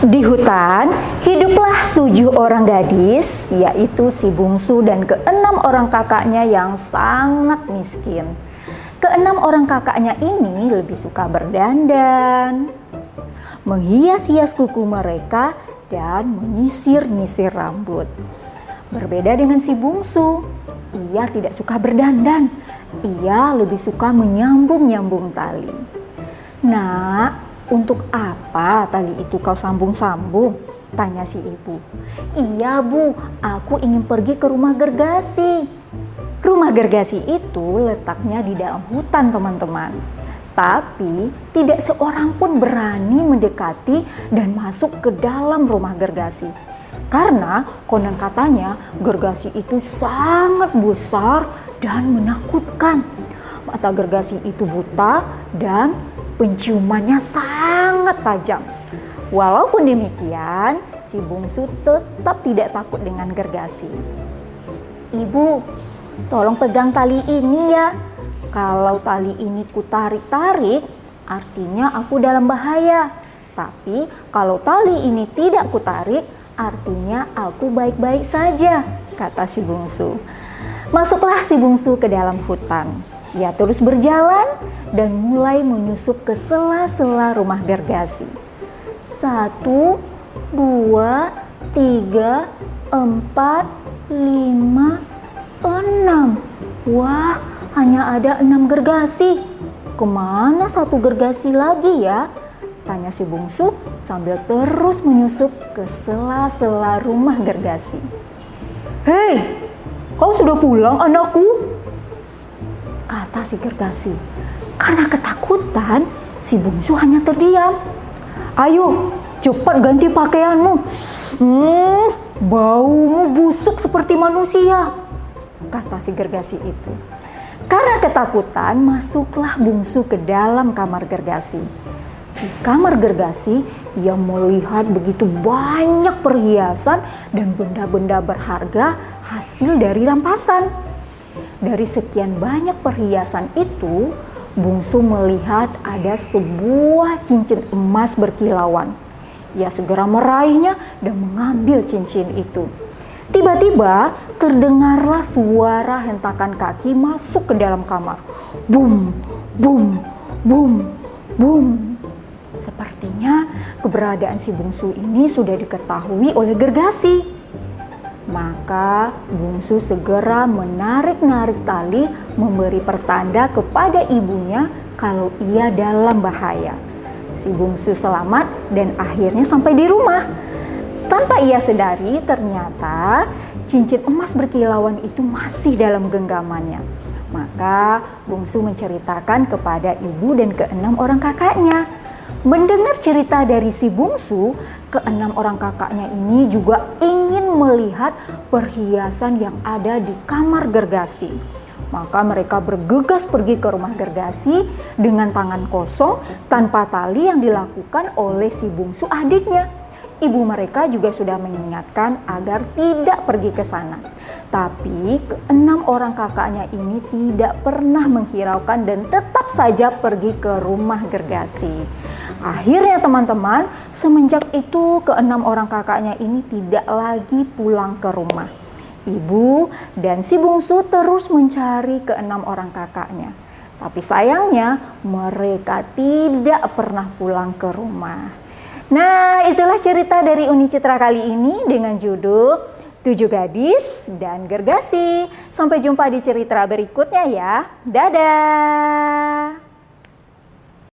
Di hutan, hiduplah 7 orang gadis, yaitu si bungsu dan ke-6 orang kakaknya yang sangat miskin. Ke-6 orang kakaknya ini lebih suka berdandan, menghias-hias kuku mereka, dan menyisir-nyisir rambut. Berbeda dengan si bungsu, ia tidak suka berdandan, ia lebih suka menyambung-nyambung tali. Nak, untuk apa tali itu kau sambung-sambung? Tanya si ibu. Iya bu, aku ingin pergi ke rumah gergasi. Rumah gergasi itu letaknya di dalam hutan teman-teman. Tapi tidak seorang pun berani mendekati dan masuk ke dalam rumah gergasi. Karena konon katanya gergasi itu sangat besar dan menakutkan. Mata gergasi itu buta dan penciumannya sangat tajam. Walaupun demikian, si bungsu tetap tidak takut dengan gergasi. Ibu, tolong pegang tali ini ya. Kalau tali ini kutarik-tarik, artinya aku dalam bahaya. Tapi kalau tali ini tidak kutarik, artinya aku baik-baik saja, kata si bungsu. Masuklah si bungsu ke dalam hutan. Ia terus berjalan dan mulai menyusup ke sela-sela rumah gergasi. 1, 2, 3, 4, 5, 6. Wah, hanya ada 6 gergasi. Kemana 1 gergasi lagi ya? Tanya si bungsu sambil terus menyusup ke sela-sela rumah gergasi. Hei, kau sudah pulang anakku? Kata si gergasi. Karena ketakutan, si bungsu hanya terdiam. Ayo, cepat ganti pakaianmu. Baumu busuk seperti manusia, kata si gergasi itu. Karena ketakutan, masuklah bungsu ke dalam kamar gergasi. Di kamar gergasi, ia melihat begitu banyak perhiasan dan benda-benda berharga hasil dari rampasan. Dari sekian banyak perhiasan itu, bungsu melihat ada sebuah cincin emas berkilauan. Ia segera meraihnya dan mengambil cincin itu. Tiba-tiba terdengarlah suara hentakan kaki masuk ke dalam kamar. Bum, bum, bum, bum. Sepertinya keberadaan si bungsu ini sudah diketahui oleh gergasi. Maka bungsu segera menarik-narik tali, memberi pertanda kepada ibunya kalau ia dalam bahaya. Si bungsu selamat dan akhirnya sampai di rumah. Tanpa ia sadari, ternyata cincin emas berkilauan itu masih dalam genggamannya. Maka bungsu menceritakan kepada ibu dan ke-6 orang kakaknya. Mendengar cerita dari si bungsu, ke-6 orang kakaknya ini juga ingin melihat perhiasan yang ada di kamar gergasi. Maka mereka bergegas pergi ke rumah gergasi dengan tangan kosong tanpa tali yang dilakukan oleh si bungsu adiknya. Ibu mereka juga sudah mengingatkan agar tidak pergi ke sana. Tapi ke-6 orang kakaknya ini tidak pernah menghiraukan dan tetap saja pergi ke rumah gergasi. Akhirnya teman-teman, semenjak itu ke-6 orang kakaknya ini tidak lagi pulang ke rumah. Ibu dan si bungsu terus mencari ke-6 orang kakaknya. Tapi sayangnya mereka tidak pernah pulang ke rumah. Nah, itulah cerita dari Uni Citra kali ini dengan judul 7 Gadis dan Gergasi. Sampai jumpa di cerita berikutnya ya. Dadah!